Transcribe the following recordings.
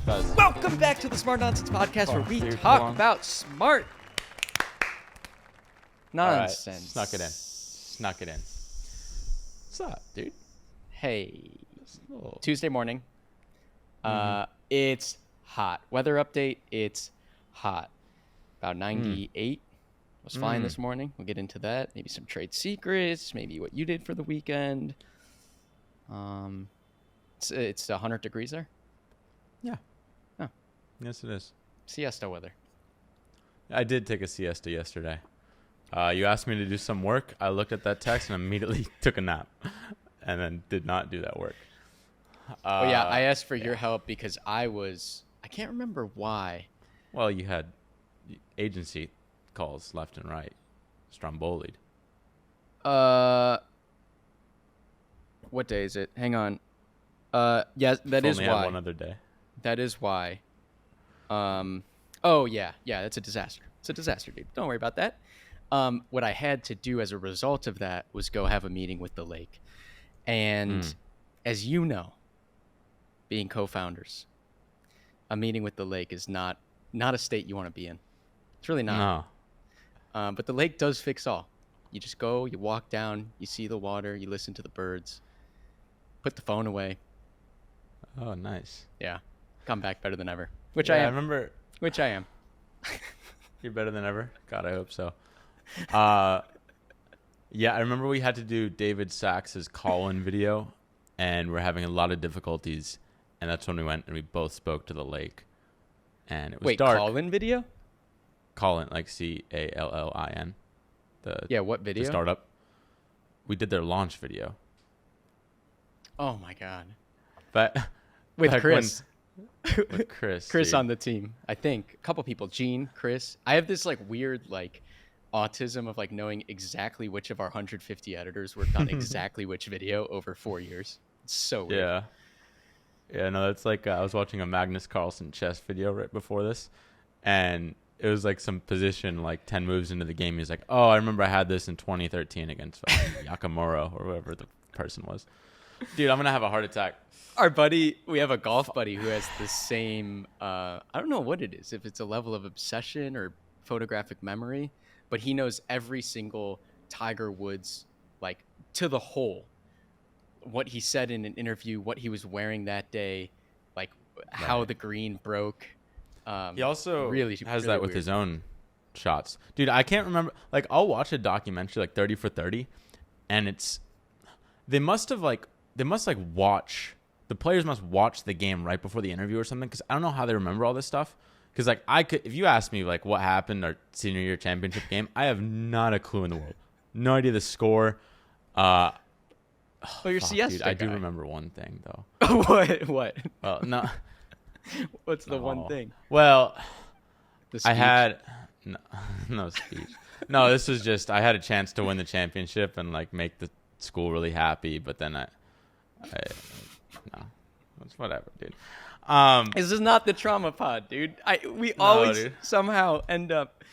Buzz. Welcome back to the Smart Nonsense Podcast, where we talk about smart nonsense. Right. Snuck it in. What's up, dude? Hey. Oh. Tuesday morning. It's hot. Weather update, it's hot. About 98. Was fine this morning. We'll get into that. Maybe some trade secrets. Maybe what you did for the weekend. It's 100 degrees there. Yeah. Oh. Yes, it is. Siesta weather. I did take a siesta yesterday. You asked me to do some work. I looked at that text and immediately took a nap, and then did not do that work. I asked for your help because I can't remember why. Well, you had agency calls left and right, strombolied. What day is it? Hang on. Yes, that is why. Only had one other day. That is why. Oh yeah, that's a disaster. It's a disaster, dude. Don't worry about that. What I had to do as a result of that was go have a meeting with the lake, and as you know, being co-founders, a meeting with the lake is not a state you want to be in. It's really not. No. But the lake does fix all. You just go, you walk down, you see the water, you listen to the birds, put the phone away. Oh, nice. Yeah, come back better than ever. Which I I am. remember. Which I am. You're better than ever? God, I hope so. Yeah, I remember we had to do David Sachs's call-in video, and we're having a lot of difficulties, and that's when we went and we both spoke to the lake, and it was dark. Wait, call-in video? Call-in, like Callin. What video? The startup. We did their launch video. Oh my god. But with Chris. With Chris. Chris dude. on the team. I think. A couple people. Gene, Chris. I have this weird autism of knowing exactly which of our 150 editors worked on exactly which video over 4 years. It's so weird. Yeah, no, that's I was watching a Magnus Carlsen chess video right before this, and it was some position 10 moves into the game. He's like, oh, I remember I had this in 2013 against Yakamura or whoever the person was. Dude, I'm going to have a heart attack. Our buddy, we have a golf buddy who has the same, I don't know what it is, if it's a level of obsession or photographic memory, but he knows every single Tiger Woods, to the whole, what he said in an interview, what he was wearing that day, how the green broke. He also really has that with weird. his own shots. Dude, I can't remember. I'll watch a documentary 30 for 30, and they must watch. The players must watch the game right before the interview or something, because I don't know how they remember all this stuff. Because I could, if you ask me what happened our senior year championship game, I have not a clue in the world. No idea the score. You're Siesta dude, I guy. do remember one thing though. What? Well, no. What's the one thing? Well, The speech? I had no speech. No, this was just I had a chance to win the championship and make the school really happy, but then I no, it's whatever, dude. This is not the trauma pod, dude. We always dude. somehow end up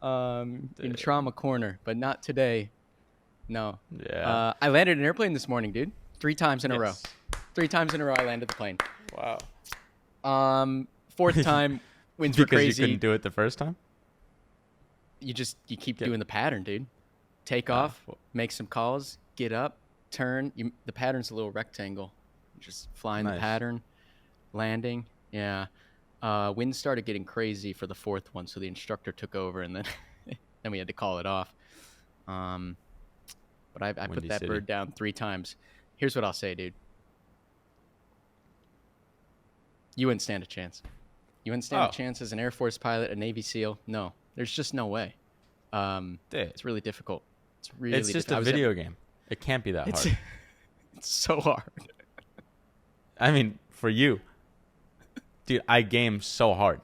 in trauma corner, but not today. No. Yeah. I landed an airplane this morning, dude. 3 times in a row. Yes. 3 times in a row I landed the plane. Wow. Fourth time, winds were Because crazy. you couldn't do it the first time? You keep doing the pattern, dude. Take off, make some calls, get up, turn. The pattern's a little rectangle. Just flying the pattern, landing. Yeah. Wind started getting crazy for the 4th one, so the instructor took over, and then then we had to call it off. But I put that bird down 3 times. Here's what I'll say, dude. You wouldn't stand a chance. You wouldn't stand a chance as an Air Force pilot, a Navy SEAL. No, there's just no way. It's really difficult. It's just a video game. It can't be that hard. It's so hard. I mean, for you. Dude, I game so hard.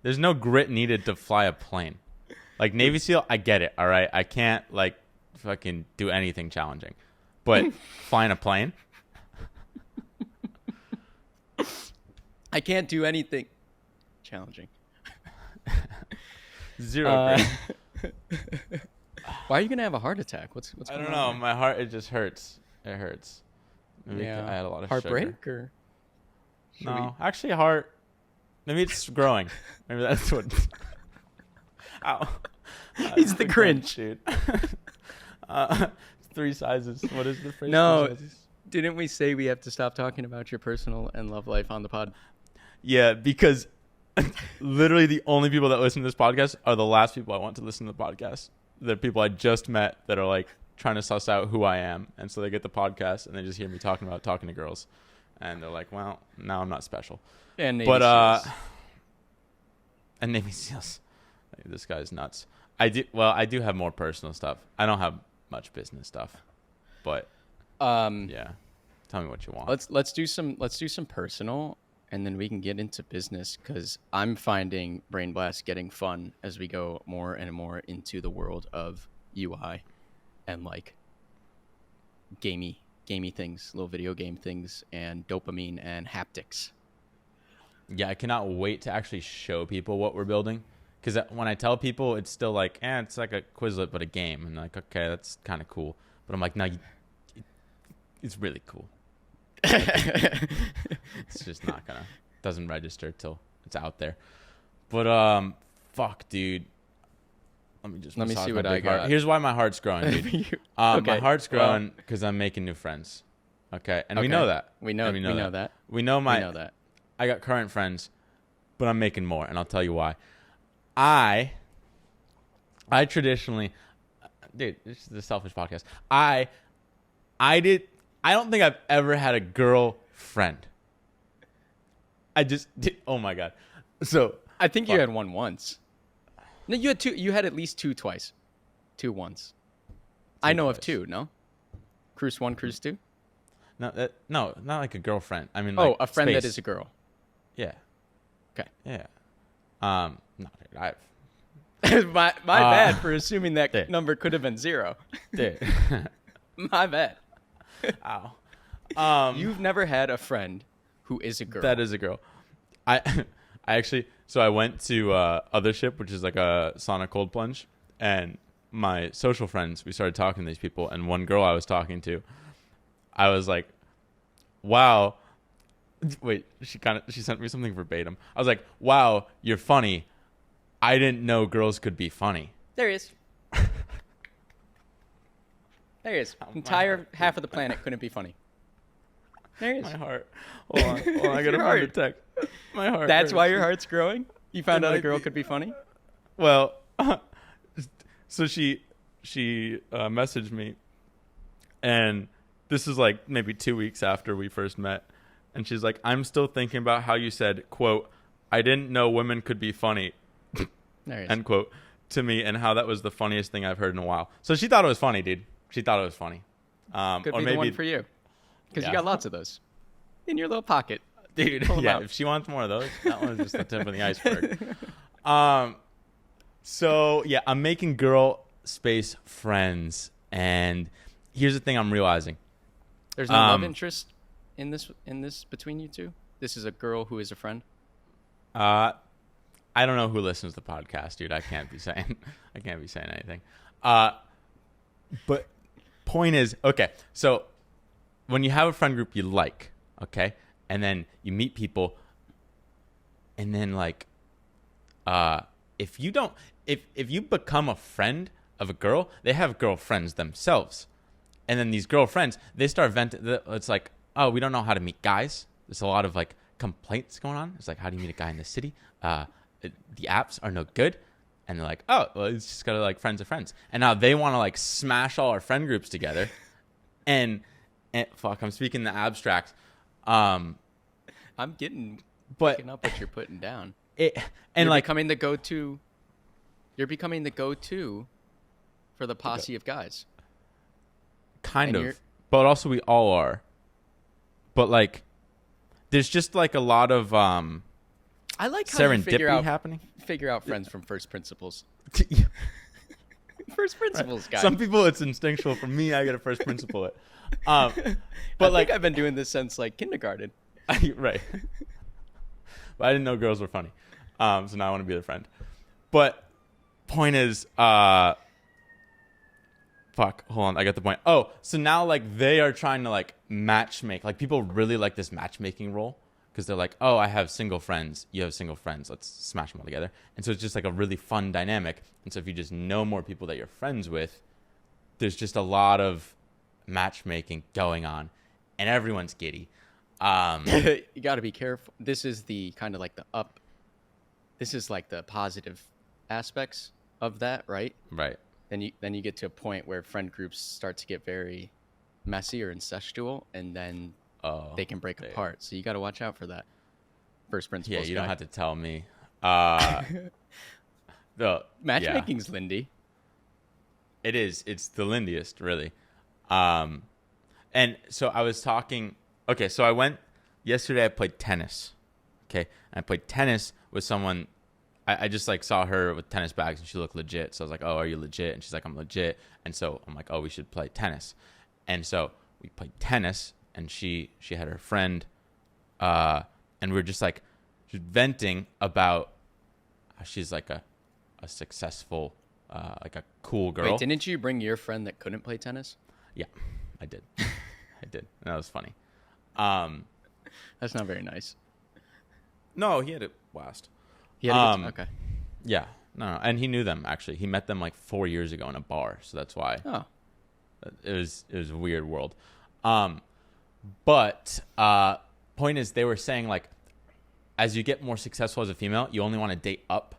There's no grit needed to fly a plane. Navy SEAL, I get it, all right? I can't, fucking do anything challenging. But flying a plane? I can't do anything challenging. Zero grit. Why are you going to have a heart attack? What's I going don't on know. there? My heart, it just hurts. It hurts. Maybe Yeah. I had a lot of Heartbreak sugar. or No, actually, heart. Maybe it's growing. Maybe that's what. Ow. He's the Grinch, dude. 3 sizes. What is the phrase? No. 3 sizes? Didn't we say we have to stop talking about your personal and love life on the pod? Yeah, because literally the only people that listen to this podcast are the last people I want to listen to the podcast. The people I just met that are like trying to suss out who I am, and so they get the podcast and they just hear me talking to girls, and they're like, "Well, now I'm not special." And Navy Seals. And Navy Seals. This guy's nuts. I do have more personal stuff. I don't have much business stuff, but yeah. Tell me what you want. Let's do some personal, and then we can get into business, because I'm finding Brain Blast getting fun as we go more and more into the world of UI and like gamey things, little video game things, and dopamine and haptics. Yeah, I cannot wait to actually show people what we're building. Because when I tell people, it's still like, it's like a Quizlet, but a game. And like, okay, that's kind of cool. But I'm like, no, it's really cool. It's just not gonna, doesn't register till it's out there. But fuck, dude. Let me see what I got. Here's why my heart's growing, dude. Okay. My heart's growing because I'm making new friends. Okay, and we know that. We know that. We know that. We know that. I got current friends, but I'm making more, and I'll tell you why. I traditionally, dude, this is a selfish podcast. I don't think I've ever had a girlfriend. I just did. Oh my God. So I think you had one once. No, you had two. You had at least two twice. Two once. I know of two. No. Cruise 1, Cruise 2. No, not like a girlfriend. I mean, oh, like a friend space. that is a girl. Yeah. Okay. Yeah. No, dude, my bad for assuming that number could have been 0. Dude. My bad. Ow. You've never had a friend who is a girl. That is a girl. I actually, so I went to Othership, which is like a sauna cold plunge, and my social friends, we started talking to these people, and one girl I was talking to, I was like, wow. Wait, she sent me something verbatim. I was like, wow, you're funny. I didn't know girls could be funny. There is. There is. Entire half of the planet couldn't be funny. There is. My heart. Hold on. I gotta find the text. My heart. That's hurts. why your heart's growing? You found out a girl could be funny? Well, so she messaged me, and this is like maybe 2 weeks after we first met, and she's like, I'm still thinking about how you said, quote, I didn't know women could be funny, end quote, to me, and how that was the funniest thing I've heard in a while. So she thought it was funny, dude. She thought it was funny. Could be the one for you, because you got lots of those in your little pocket. Dude, yeah, if she wants more of those, that one's just the tip of the iceberg. So, yeah, I'm making girl space friends, and here's the thing I'm realizing. There's no love interest in this between you two? This is a girl who is a friend? I don't know who listens to the podcast, dude. I can't be saying anything. But point is, okay, so when you have a friend group you like, okay, and then you meet people, and then like if you become a friend of a girl, they have girlfriends themselves, and then these girlfriends, they start venting. It's like, oh, we don't know how to meet guys. There's a lot of like complaints going on. It's like, how do you meet a guy in the city? The apps are no good. And they're like, oh, well, it's just gotta like friends of friends. And now they want to like smash all our friend groups together. and fuck, I'm speaking the abstract. I'm picking up what you're putting down. You're becoming the go-to for the posse of guys. Kind of. But also we all are. But like, there's just like a lot of I like how serendipity figure out friends from first principles. First principles, guys. Some people it's instinctual. For me, I get a first principle it. But I think I've been doing this since like kindergarten. Right. But I didn't know girls were funny. So now I want to be their friend. But point is, fuck, hold on, I got the point. Oh, so now like they are trying to like matchmake. Like people really like this matchmaking role because they're like, oh, I have single friends, you have single friends, let's smash them all together. And so it's just like a really fun dynamic. And so if you just know more people that you're friends with, there's just a lot of matchmaking going on, and everyone's giddy. You got to be careful. This is the kind of like this is like the positive aspects of that, right? Right. Then you get to a point where friend groups start to get very messy or incestual, and then they can break apart. So you got to watch out for that. First principles. Yeah, you don't have to tell me. Matchmaking's lindy. It is. It's the lindiest, really. And so I was talking. Okay, so I went yesterday. I played tennis. Okay, and I played tennis with someone. I just like saw her with tennis bags and she looked legit. So I was like, "Oh, are you legit?" And she's like, "I'm legit." And so I'm like, "Oh, we should play tennis." And so we played tennis, and she had her friend, and we were just like venting about how she's like a successful, like a cool girl. Wait, didn't you bring your friend that couldn't play tennis? Yeah, I did. I did. And that was funny. That's not very nice. No, he had a blast. He had a good okay. Yeah, no, and he knew them actually. He met them like 4 years ago in a bar, so that's why. Oh, it was a weird world. But point is, they were saying like, as you get more successful as a female, you only want to date up,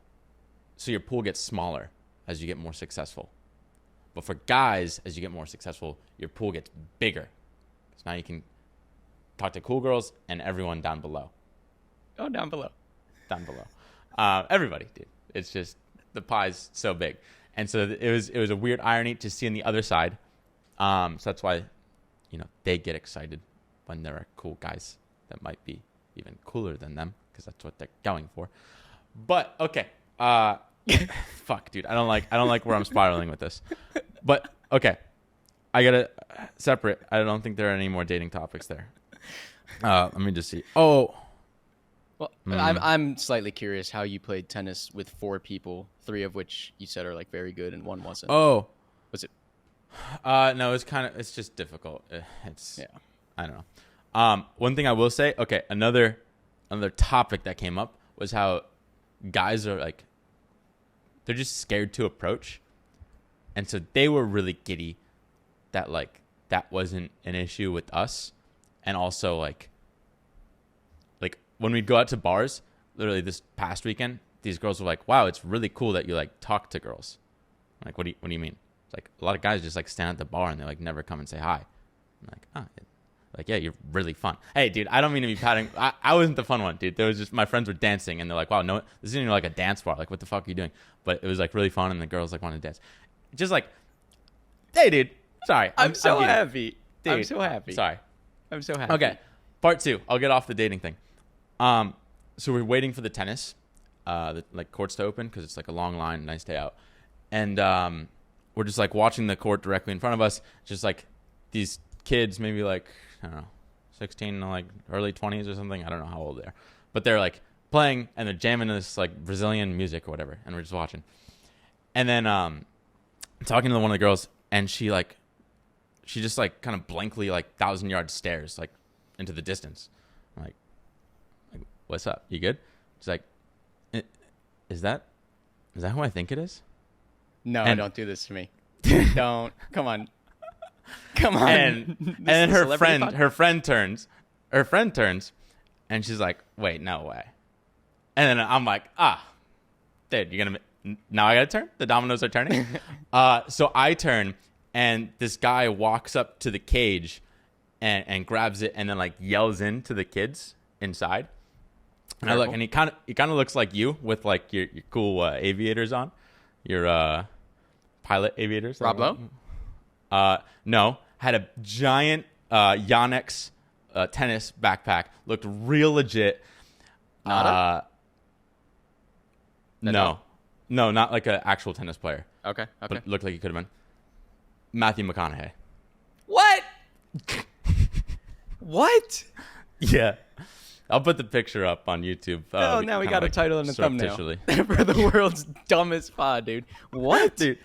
so your pool gets smaller as you get more successful. But for guys, as you get more successful, your pool gets bigger. So now you can talk to cool girls and everyone down below. Oh, down below. Down below. Everybody, dude. It's just the pie's so big. And so it was a weird irony to see on the other side. So that's why, they get excited when there are cool guys that might be even cooler than them, because that's what they're going for. But okay. Fuck, dude. I don't like where I'm spiraling with this. But okay. I gotta separate. I don't think there are any more dating topics there. Let me just see. Oh. Well, I'm slightly curious how you played tennis with 4 people, 3 of which you said are like very good and 1 wasn't. Oh. Was it? No, it's just difficult. I don't know. One thing I will say, okay, another topic that came up was how guys are like, they're just scared to approach. And so they were really giddy that like that wasn't an issue with us. And also like when we'd go out to bars, literally this past weekend, these girls were like, "Wow, it's really cool that you like talk to girls." I'm like, what do you mean? It's like a lot of guys just like stand at the bar and they like never come and say hi. I'm like, like, yeah, you're really fun. Hey, dude, I don't mean to be patting. I wasn't the fun one, dude. There was just my friends were dancing and they're like, "Wow, no, this isn't even like a dance bar. Like, what the fuck are you doing?" But it was like really fun and the girls like wanted to dance. Just like, hey, dude, sorry, I'm so happy. Dude, I'm so happy. Sorry, I'm so happy. Okay, part 2. I'll get off the dating thing. So we're waiting for the tennis, the like courts to open because it's like a long line, nice day out, and we're just like watching the court directly in front of us. Just like these kids, maybe like I don't know, 16 to like early 20s or something. I don't know how old they are, but they're like playing and they're jamming to this like Brazilian music or whatever, and we're just watching. And then talking to one of the girls, and she just like kind of blankly like 1,000-yard stares like into the distance. I'm like, what's up? You good? She's like, is that who I think it is? No, don't do this to me. Don't. Come on. And then her friend turns, and she's like, wait, no way. And then I'm like, dude, now I gotta turn? The dominoes are turning? So I turn, and this guy walks up to the cage and grabs it and then like yells into the kids inside. And I look, and he kind of looks like you with like your cool aviators on, your pilot aviators. Rob Lowe? No, had a giant Yonex tennis backpack. Looked real legit. Nada? No, not like an actual tennis player. Okay. But looked like he could have been Matthew McConaughey. What? What? Yeah. I'll put the picture up on YouTube. Now we got a title and a thumbnail for the world's dumbest pod, dude. What? Dude.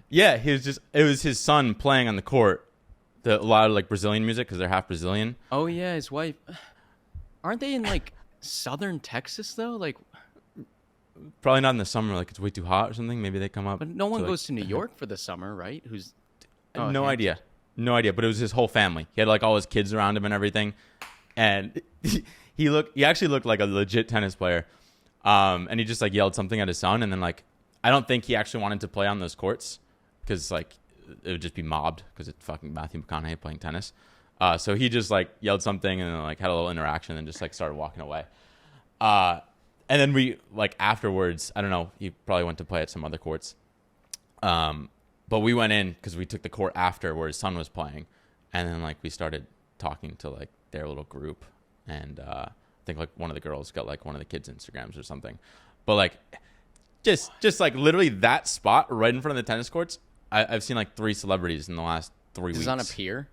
Yeah, it was his son playing on the court. A lot of like Brazilian music because they're half Brazilian. Oh yeah, his wife. Aren't they in like southern Texas though? Like, Probably not in the summer. Like it's way too hot or something. Maybe they come up. but no one to, goes to New York for the summer, right? Oh, no Hampton. idea. No idea. But it was his whole family. He had like all his kids around him and everything. And he actually looked like a legit tennis player. And he just like yelled something at his son. And then like, I don't think he actually wanted to play on those courts because like it would just be mobbed because it's fucking Matthew McConaughey playing tennis. So he just like yelled something and then like had a little interaction and just like started walking away. And then we like afterwards, I don't know, he probably went to play at some other courts. But we went in because we took the court after where his son was playing. And then like we started talking to like their little group. And I think like one of the girls got like one of the kids' Instagrams or something. But like just like literally that spot right in front of the tennis courts, I've seen like 3 celebrities in the last 3 weeks. Is it on a pier?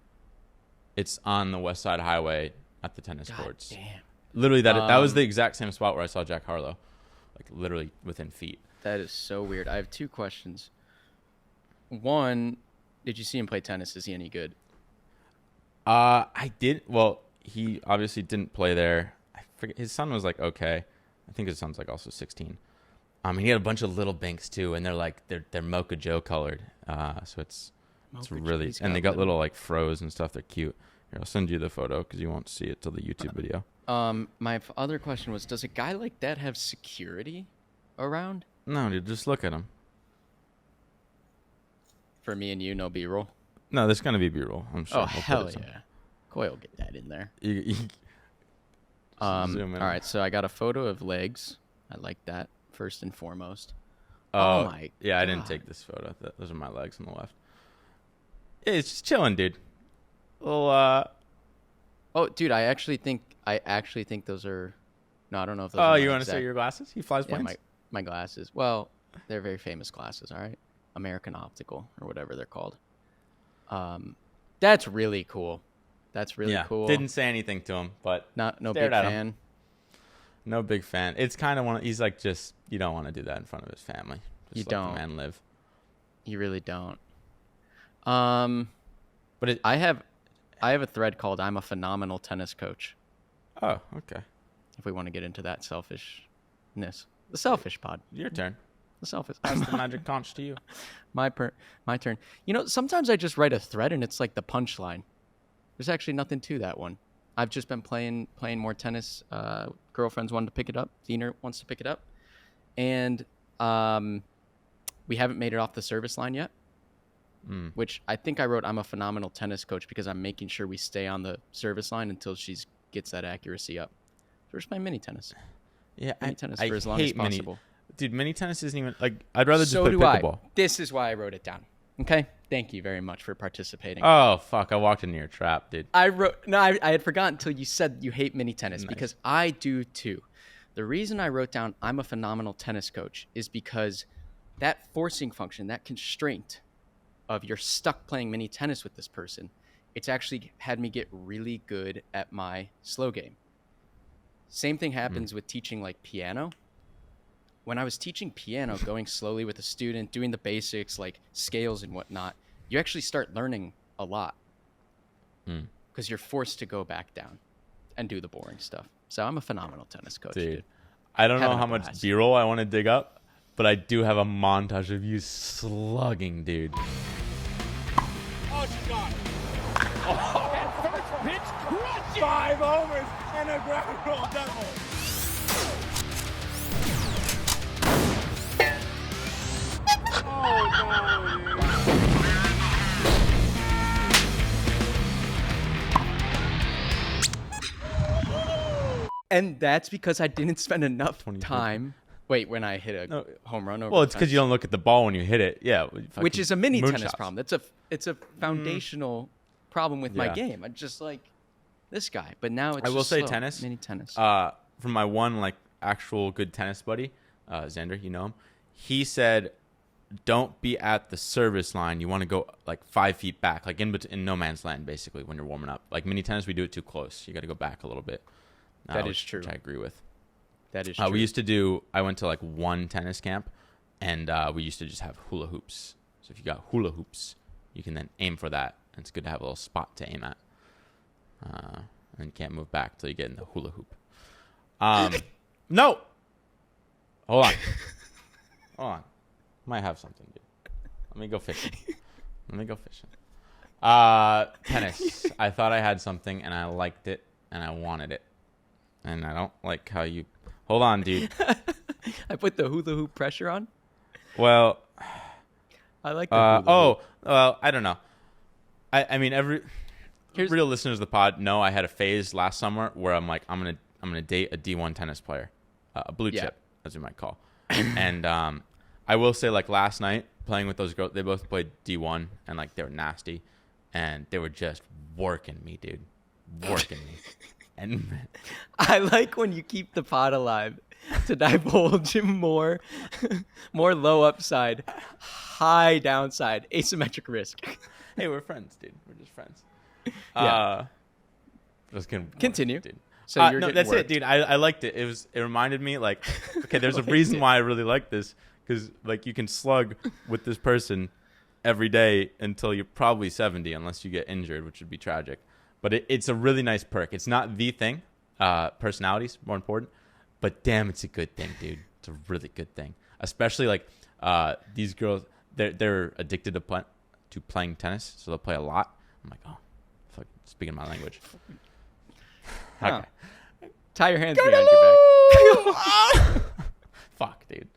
It's on the West Side Highway at the tennis courts. Damn. Literally, that was the exact same spot where I saw Jack Harlow, like literally within feet. That is so weird. I have 2 questions. One, did you see him play tennis? Is he any good? I did. Well, he obviously didn't play there. I forget. His son was like okay. I think his son's like also 16. He had a bunch of little binks too, and they're Mocha Joe colored. So it's really, and they got little like froze and stuff. They're cute. Here, I'll send you the photo because you won't see it till the YouTube video. My other question was, does a guy like that have security around? No, dude, just look at him. For me and you, no B-roll? No, there's gonna be B-roll. I'm sure. Oh, hell yeah. Coy will get that in there. Zoom in. All right, so I got a photo of legs. I like that, first and foremost. Oh, my yeah, God. I didn't take this photo. Those are my legs on the left. Yeah, it's just chilling, dude. Well, Oh, dude, I actually think those are... No, I don't know if those are... Oh, you want to say your glasses? He flies planes? Yeah, my glasses. Well, they're very famous glasses, all right? American Optical, or whatever they're called. That's really cool. That's really cool. Didn't say anything to him, but No big stared at him. fan. No big fan. It's kind of he's like just, you don't want to do that in front of his family. Just You let don't. the man live. You really don't. But I have a thread called "I'm a phenomenal tennis coach." Oh, okay. If we want to get into that selfishness, the selfish pod, Your turn. the selfish. Pass the magic conch to you. My turn. You know, sometimes I just write a thread and it's like the punchline. There's actually nothing to that one. I've just been playing more tennis. Girlfriends wanted to pick it up. Diener wants to pick it up, and we haven't made it off the service line yet. Which I think I wrote, "I'm a phenomenal tennis coach" because I'm making sure we stay on the service line until she gets that accuracy up. So we're just playing mini tennis. Yeah, Mini tennis for as long as possible. Dude, mini tennis isn't even like. I'd rather just So play do pickleball. This is why I wrote it down. Okay, thank you very much for participating. Oh fuck! I walked into your trap, dude. I had forgotten until you said you hate mini tennis because I do too. The reason I wrote down "I'm a phenomenal tennis coach" is because that forcing function, that constraint of you're stuck playing mini tennis with this person, it's actually had me get really good at my slow game. Same thing happens with teaching like piano. When I was teaching piano, going slowly with a student, doing the basics like scales and whatnot, you actually start learning a lot because you're forced to go back down and do the boring stuff. So I'm a phenomenal tennis coach, dude. I don't know Having how a much blast. B-roll I want to dig up, but I do have a montage of you slugging, dude. Oh, she got it. Oh, that first pitch crushed it. 5 homers and a ground roll double. Oh, no, And that's because I didn't spend enough time. Wait, when I hit a home run over. Well, it's because you don't look at the ball when you hit it. Yeah, which is a mini tennis moonshots. problem. It's a foundational problem with my game. I'm just like this guy, but now it's. I will just say slow. tennis. Mini tennis. From my one like actual good tennis buddy, Xander, you know him. He said, "Don't be at the service line. You want to go like 5 feet back, like in no man's land, basically when you're warming up. Like mini tennis, we do it too close. You got to go back a little bit." That is true. Which I agree with. That is true. We used to do. I went to like one tennis camp, and we used to just have hula hoops. So if you got hula hoops, you can then aim for that. And it's good to have a little spot to aim at. And you can't move back till you get in the hula hoop. No. Hold on. Might have something, dude. Let me go fishing. Tennis. I thought I had something, and I liked it, and I wanted it. And I don't like how you... Hold on, dude. I put the hula hoop pressure on. Well... I like the hula hoop. Well, I don't know. I mean, real listeners of the pod know I had a phase last summer where I'm like, I'm gonna date a D1 tennis player, a blue chip, as we might call. And I will say, like, last night playing with those girls, they both played D1, and like they were nasty, and they were just working me, dude, working me. And I like when you keep the pod alive to divulge more low upside, high downside, asymmetric risk. Hey, we're friends, dude. We're just friends. Yeah. Just kidding. Continue. Dude. So you're no, getting that's worked. it, dude. I liked it. It reminded me, like, okay, there's a reason why I really like this, because like you can slug with this person every day until you're probably 70, unless you get injured, which would be tragic. But it's a really nice perk. It's not the thing. Personality's more important. But damn, it's a good thing, dude. It's a really good thing. Especially like these girls, they're addicted to playing tennis, so they'll play a lot. I'm like, oh, fuck, speaking my language. Okay. Tie your hands behind your back. Fuck, dude.